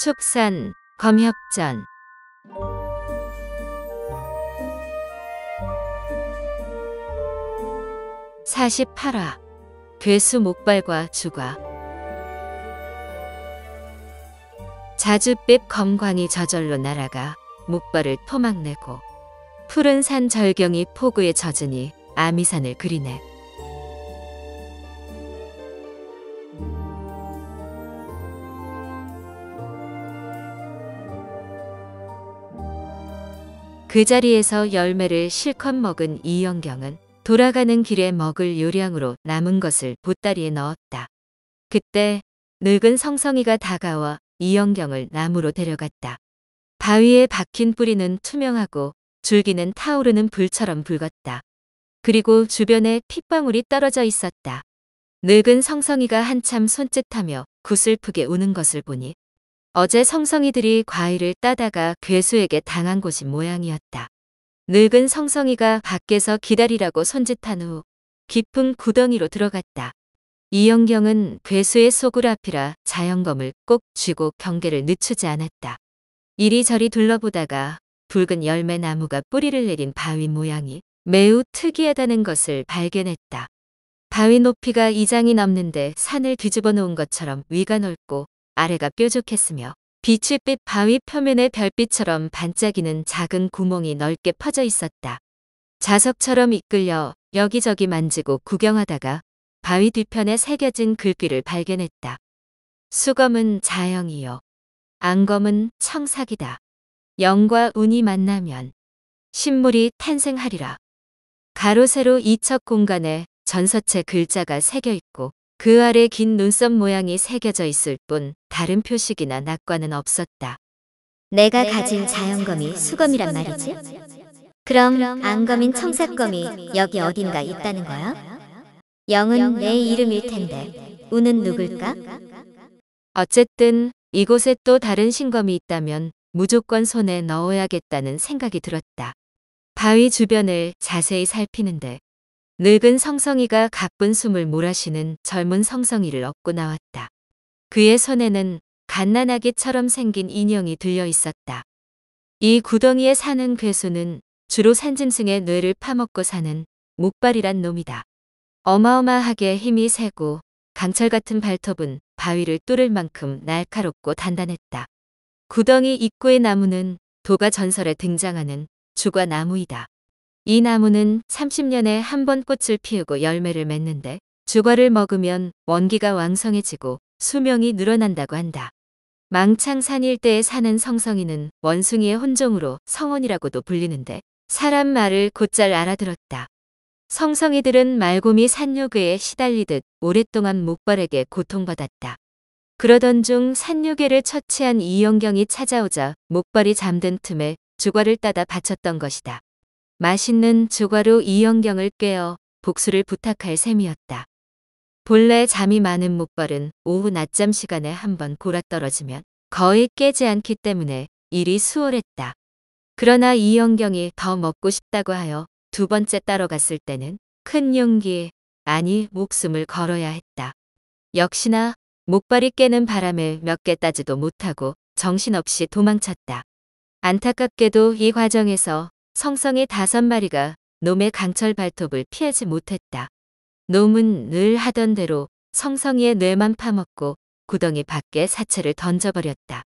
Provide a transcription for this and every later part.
축산, 검혁전. 48화 괴수 목발과 주과. 자줏빛 검광이 저절로 날아가 목발을 토막내고 푸른 산 절경이 폭우에 젖으니 아미산을 그리네. 그 자리에서 열매를 실컷 먹은 이영경은 돌아가는 길에 먹을 요량으로 남은 것을 보따리에 넣었다. 그때 늙은 성성이가 다가와 이영경을 나무로 데려갔다. 바위에 박힌 뿌리는 투명하고 줄기는 타오르는 불처럼 붉었다. 그리고 주변에 핏방울이 떨어져 있었다. 늙은 성성이가 한참 손짓하며 구슬프게 우는 것을 보니 어제 성성이들이 과일을 따다가 괴수에게 당한 곳이 모양이었다. 늙은 성성이가 밖에서 기다리라고 손짓한 후 깊은 구덩이로 들어갔다. 이영경은 괴수의 속을 앞이라 자연검을 꼭 쥐고 경계를 늦추지 않았다. 이리저리 둘러보다가 붉은 열매 나무가 뿌리를 내린 바위 모양이 매우 특이하다는 것을 발견했다. 바위 높이가 2장이 넘는데 산을 뒤집어 놓은 것처럼 위가 넓고 아래가 뾰족했으며 빛빛 바위 표면에 별빛처럼 반짝이는 작은 구멍이 넓게 퍼져 있었다. 자석처럼 이끌려 여기저기 만지고 구경하다가 바위 뒤편에 새겨진 글귀를 발견했다. 수검은 자영이요. 앙검은 청삭이다. 영과 운이 만나면 신물이 탄생하리라. 가로 세로 이척 공간에 전서체 글자가 새겨 있고 그 아래 긴 눈썹 모양이 새겨져 있을 뿐 다른 표식이나 낙과는 없었다. 내가 가진 자연검이 수검이란 말이지? 그럼 앙검인 청삭검이 여기 어딘가 있다는 거야? 영은 내 이름일 텐데 운은 누굴까? 어쨌든 이곳에 또 다른 신검이 있다면 무조건 손에 넣어야겠다는 생각이 들었다. 바위 주변을 자세히 살피는데 늙은 성성이가 가쁜 숨을 몰아쉬는 젊은 성성이를 얻고 나왔다. 그의 손에는 갓난아기처럼 생긴 인형이 들려 있었다. 이 구덩이에 사는 괴수는 주로 산짐승의 뇌를 파먹고 사는 목발이란 놈이다. 어마어마하게 힘이 세고 강철 같은 발톱은 바위를 뚫을 만큼 날카롭고 단단했다. 구덩이 입구의 나무는 도가 전설에 등장하는 주과 나무이다. 이 나무는 30년에 한 번 꽃을 피우고 열매를 맺는데 주과를 먹으면 원기가 왕성해지고 수명이 늘어난다고 한다. 망창산 일대에 사는 성성이는 원숭이의 혼종으로 성원이라고도 불리는데 사람 말을 곧잘 알아들었다. 성성이들은 말곰이 산요괴에 시달리듯 오랫동안 목발에게 고통받았다. 그러던 중 산요괴를 처치한 이영경이 찾아오자 목발이 잠든 틈에 주과를 따다 바쳤던 것이다. 맛있는 주과로 이영경을 꿰어 복수를 부탁할 셈이었다. 본래 잠이 많은 목발은 오후 낮잠 시간에 한번 골아떨어지면 거의 깨지 않기 때문에 일이 수월했다. 그러나 이영경이 더 먹고 싶다고 하여 두 번째 따러 갔을 때는 큰 용기, 아니 목숨을 걸어야 했다. 역시나 목발이 깨는 바람에 몇 개 따지도 못하고 정신없이 도망쳤다. 안타깝게도 이 과정에서 성성이 5마리가 놈의 강철 발톱을 피하지 못했다. 놈은 늘 하던 대로 성성이의 뇌만 파먹고 구덩이 밖에 사체를 던져버렸다.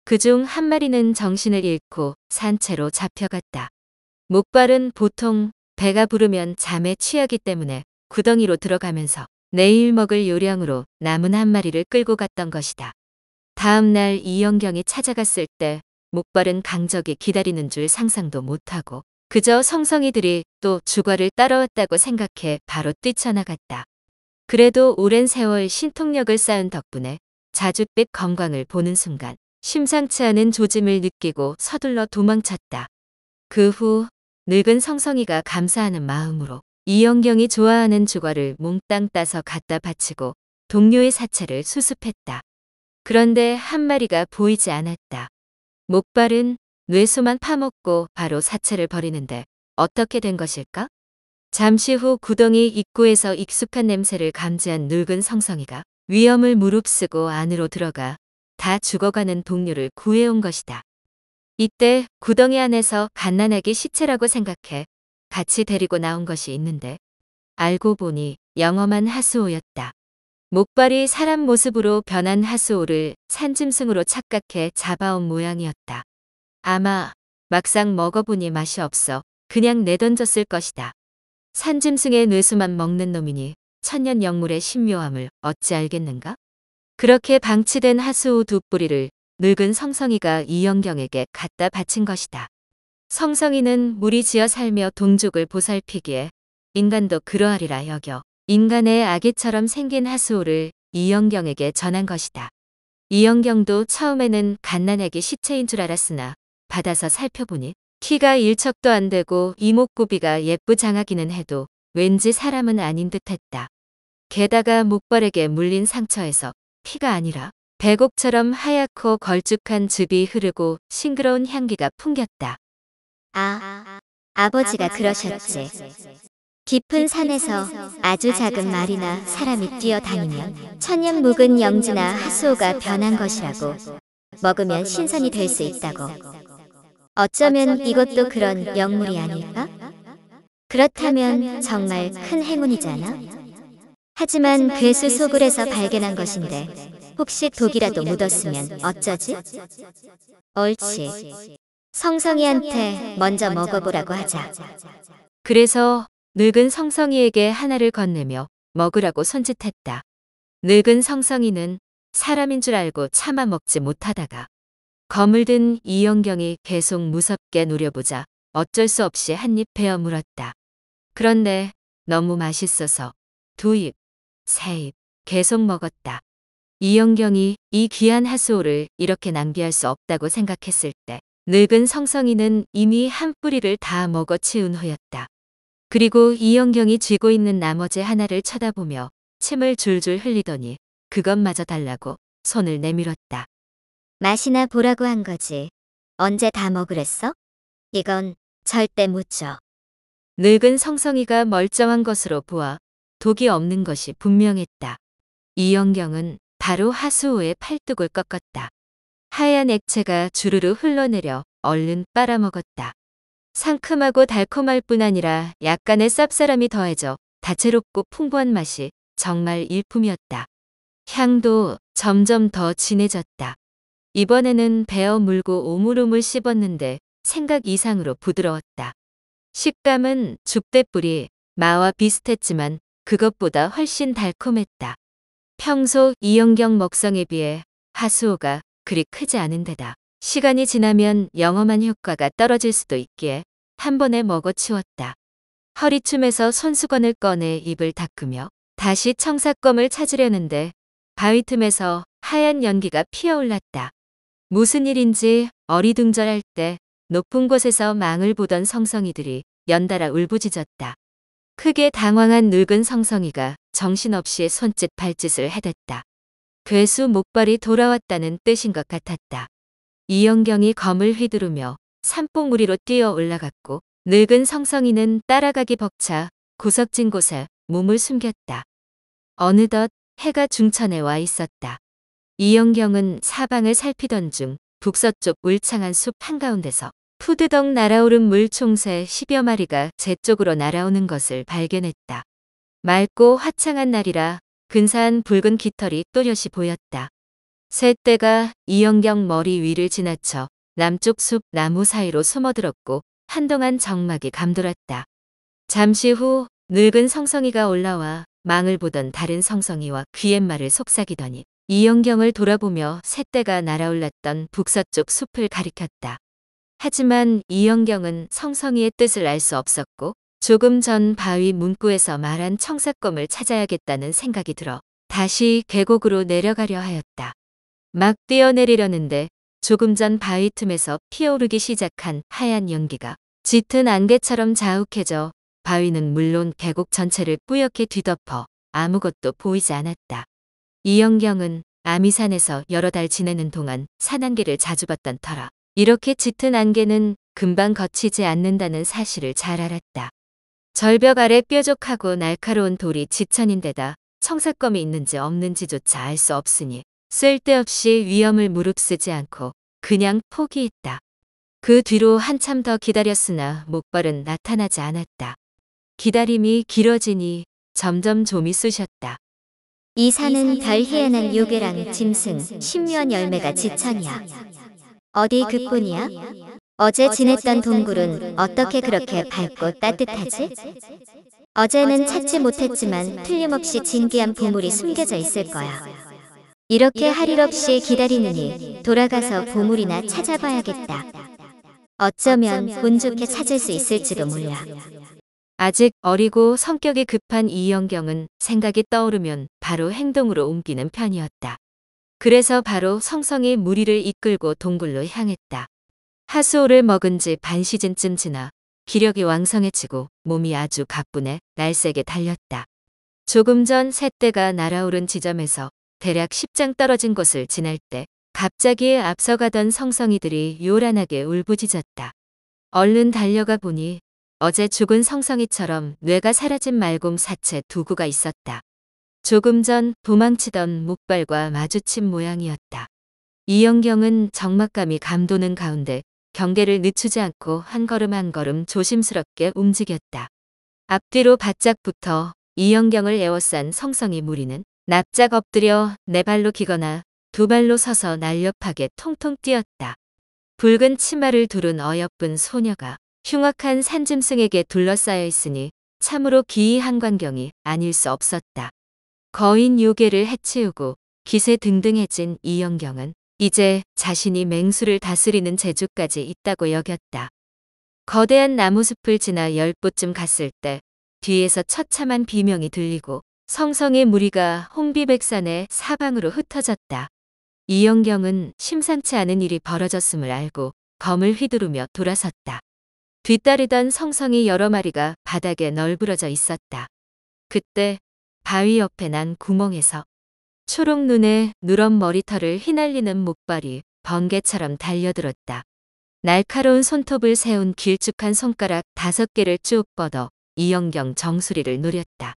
그중 한 마리는 정신을 잃고 산채로 잡혀갔다. 목발은 보통 배가 부르면 잠에 취하기 때문에 구덩이로 들어가면서 내일 먹을 요량으로 남은 한 마리를 끌고 갔던 것이다. 다음 날 이영경이 찾아갔을 때 목발은 강적이 기다리는 줄 상상도 못하고 그저 성성이들이 또 주과를 따라왔다고 생각해 바로 뛰쳐나갔다. 그래도 오랜 세월 신통력을 쌓은 덕분에 자줏빛 검광을 보는 순간 심상치 않은 조짐을 느끼고 서둘러 도망쳤다. 그 후 늙은 성성이가 감사하는 마음으로 이영경이 좋아하는 주과를 몽땅 따서 갖다 바치고 동료의 사체를 수습했다. 그런데 한 마리가 보이지 않았다. 목발은 뇌수만 파먹고 바로 사체를 버리는데 어떻게 된 것일까? 잠시 후 구덩이 입구에서 익숙한 냄새를 감지한 늙은 성성이가 위험을 무릅쓰고 안으로 들어가 다 죽어가는 동료를 구해온 것이다. 이때 구덩이 안에서 갓난아기 시체라고 생각해 같이 데리고 나온 것이 있는데 알고 보니 영험한 하수오였다. 목발이 사람 모습으로 변한 하수오를 산짐승으로 착각해 잡아온 모양이었다. 아마 막상 먹어보니 맛이 없어 그냥 내던졌을 것이다. 산짐승의 뇌수만 먹는 놈이니 천년 영물의 신묘함을 어찌 알겠는가? 그렇게 방치된 하수오 두 뿌리를 늙은 성성이가 이영경에게 갖다 바친 것이다. 성성이는 물이 지어 살며 동족을 보살피기에 인간도 그러하리라 여겨 인간의 아기처럼 생긴 하수오를 이영경에게 전한 것이다. 이영경도 처음에는 갓난아기 시체인 줄 알았으나 받아서 살펴보니 키가 1척도 안 되고 이목구비가 예쁘장하기는 해도 왠지 사람은 아닌 듯했다. 게다가 목발에게 물린 상처에서 피가 아니라 배곡처럼 하얗고 걸쭉한 즙이 흐르고 싱그러운 향기가 풍겼다. 아버지가 그러셨지. 깊은 산에서 아주 작은 말이나 사람이 뛰어다니면 천년 묵은 영지나 하수오가 변한 것이라고 먹으면 신선이 될 수 있다고. 어쩌면 이것도 그런 영물이 아닐까? 그렇다면 정말 큰 행운이잖아. 하지만 괴수 소굴에서 발견한 것인데 혹시 독이라도 묻었으면 어쩌지? 옳지. 성성이한테 먼저 먹어보라고 하자. 그래서 늙은 성성이에게 하나를 건네며 먹으라고 손짓했다. 늙은 성성이는 사람인 줄 알고 차마 먹지 못하다가 검을 든 이영경이 계속 무섭게 노려보자 어쩔 수 없이 한 입 베어 물었다. 그런데 너무 맛있어서 두 입, 세 입 계속 먹었다. 이영경이 이 귀한 하수오를 이렇게 낭비할 수 없다고 생각했을 때 늙은 성성이는 이미 한 뿌리를 다 먹어 치운 후였다. 그리고 이영경이 쥐고 있는 나머지 하나를 쳐다보며 침을 줄줄 흘리더니 그것마저 달라고 손을 내밀었다. 맛이나 보라고 한 거지. 언제 다 먹으랬어? 이건 절대 못 줘. 늙은 성성이가 멀쩡한 것으로 보아 독이 없는 것이 분명했다. 이영경은 바로 하수오의 팔뚝을 꺾었다. 하얀 액체가 주르르 흘러내려 얼른 빨아먹었다. 상큼하고 달콤할 뿐 아니라 약간의 쌉싸름이 더해져 다채롭고 풍부한 맛이 정말 일품이었다. 향도 점점 더 진해졌다. 이번에는 베어 물고 오물오물 씹었는데 생각 이상으로 부드러웠다. 식감은 죽대뿌리, 마와 비슷했지만 그것보다 훨씬 달콤했다. 평소 이영경 먹성에 비해 하수오가 그리 크지 않은 데다 시간이 지나면 영험한 효과가 떨어질 수도 있기에 한 번에 먹어치웠다. 허리춤에서 손수건을 꺼내 입을 닦으며 다시 청사껌을 찾으려는데 바위 틈에서 하얀 연기가 피어올랐다. 무슨 일인지 어리둥절할 때 높은 곳에서 망을 보던 성성이들이 연달아 울부짖었다. 크게 당황한 늙은 성성이가 정신없이 손짓 발짓을 해댔다. 괴수 목발이 돌아왔다는 뜻인 것 같았다. 이영경이 검을 휘두르며 산봉우리로 뛰어 올라갔고 늙은 성성이는 따라가기 벅차 구석진 곳에 몸을 숨겼다. 어느덧 해가 중천에 와 있었다. 이영경은 사방을 살피던 중 북서쪽 울창한 숲 한가운데서 푸드덕 날아오른 물총새 10여 마리가 제 쪽으로 날아오는 것을 발견했다. 맑고 화창한 날이라 근사한 붉은 깃털이 또렷이 보였다. 새떼가 이영경 머리 위를 지나쳐 남쪽 숲 나무 사이로 숨어들었고 한동안 적막이 감돌았다. 잠시 후 늙은 성성이가 올라와 망을 보던 다른 성성이와 귀갯말을 속삭이더니 이영경을 돌아보며 새떼가 날아올랐던 북서쪽 숲을 가리켰다. 하지만 이영경은 성성이의 뜻을 알 수 없었고 조금 전 바위 문구에서 말한 청사껌을 찾아야겠다는 생각이 들어 다시 계곡으로 내려가려 하였다. 막 뛰어내리려는데 조금 전 바위 틈에서 피어오르기 시작한 하얀 연기가 짙은 안개처럼 자욱해져 바위는 물론 계곡 전체를 뿌옇게 뒤덮어 아무것도 보이지 않았다. 이영경은 아미산에서 여러 달 지내는 동안 산안개를 자주 봤던 터라 이렇게 짙은 안개는 금방 거치지 않는다는 사실을 잘 알았다. 절벽 아래 뾰족하고 날카로운 돌이 지천인데다 청사껌이 있는지 없는지조차 알 수 없으니 쓸데없이 위험을 무릅쓰지 않고 그냥 포기했다. 그 뒤로 한참 더 기다렸으나 목발은 나타나지 않았다. 기다림이 길어지니 점점 좀이 쑤셨다. 이 산은 별 희한한 요괴랑 짐승, 신묘한 열매가 지천이야. 어디 그뿐이야? 어제 지냈던 동굴은 어떻게 그렇게 밝고 따뜻하지? 어제는 찾지 못했지만 틀림없이 진귀한 보물이 숨겨져 있을 거야. 이렇게 할 일 없이 기다리느니 돌아가서 보물이나 찾아봐야겠다. 어쩌면 운 좋게 찾을 수 있을지도 몰라. 아직 어리고 성격이 급한 이영경은 생각이 떠오르면 바로 행동으로 옮기는 편이었다. 그래서 바로 성성이 무리를 이끌고 동굴로 향했다. 하수오를 먹은 지 반 시즌쯤 지나 기력이 왕성해지고 몸이 아주 가뿐해 날쌔게 달렸다. 조금 전 새떼가 날아오른 지점에서 대략 10장 떨어진 곳을 지날 때 갑자기 앞서가던 성성이들이 요란하게 울부짖었다. 얼른 달려가 보니 어제 죽은 성성이처럼 뇌가 사라진 말곰 사체 2구가 있었다. 조금 전 도망치던 목발과 마주친 모양이었다. 이영경은 적막감이 감도는 가운데 경계를 늦추지 않고 한 걸음 한 걸음 조심스럽게 움직였다. 앞뒤로 바짝 붙어 이영경을 에워싼 성성이 무리는 납작 엎드려 네 발로 기거나 두 발로 서서 날렵하게 통통 뛰었다. 붉은 치마를 두른 어여쁜 소녀가 흉악한 산짐승에게 둘러싸여 있으니 참으로 기이한 광경이 아닐 수 없었다. 거인 요괴를 해치우고 기세 등등해진 이영경은 이제 자신이 맹수를 다스리는 재주까지 있다고 여겼다. 거대한 나무숲을 지나 10보쯤 갔을 때 뒤에서 처참한 비명이 들리고 성성의 무리가 홍비백산의 사방으로 흩어졌다. 이영경은 심상치 않은 일이 벌어졌음을 알고 검을 휘두르며 돌아섰다. 뒤따르던 성성이 여러 마리가 바닥에 널브러져 있었다. 그때 바위 옆에 난 구멍에서 초록 눈에 누런 머리털을 휘날리는 목발이 번개처럼 달려들었다. 날카로운 손톱을 세운 길쭉한 손가락 5개를 쭉 뻗어 이영경 정수리를 노렸다.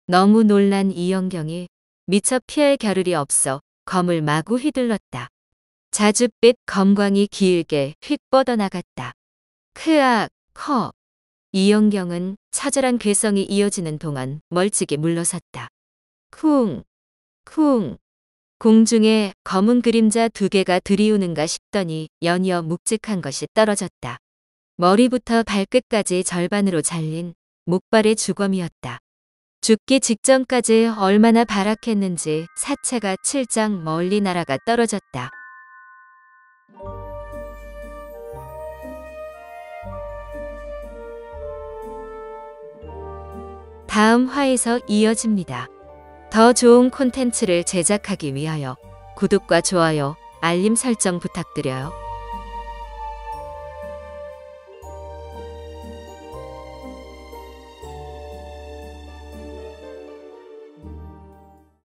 너무 놀란 이영경이 미처 피할 겨를이 없어 검을 마구 휘둘렀다. 자줏빛 검광이 길게 휙 뻗어나갔다. 크악, 커. 이영경은 처절한 괴성이 이어지는 동안 멀찍이 물러섰다. 쿵, 쿵. 공중에 검은 그림자 2개가 들이우는가 싶더니 연이어 묵직한 것이 떨어졌다. 머리부터 발끝까지 절반으로 잘린 목발의 주검이었다. 죽기 직전까지 얼마나 발악했는지 사체가 7장 멀리 날아가 떨어졌다. 다음 화에서 이어집니다. 더 좋은 콘텐츠를 제작하기 위하여 구독과 좋아요, 알림 설정 부탁드려요.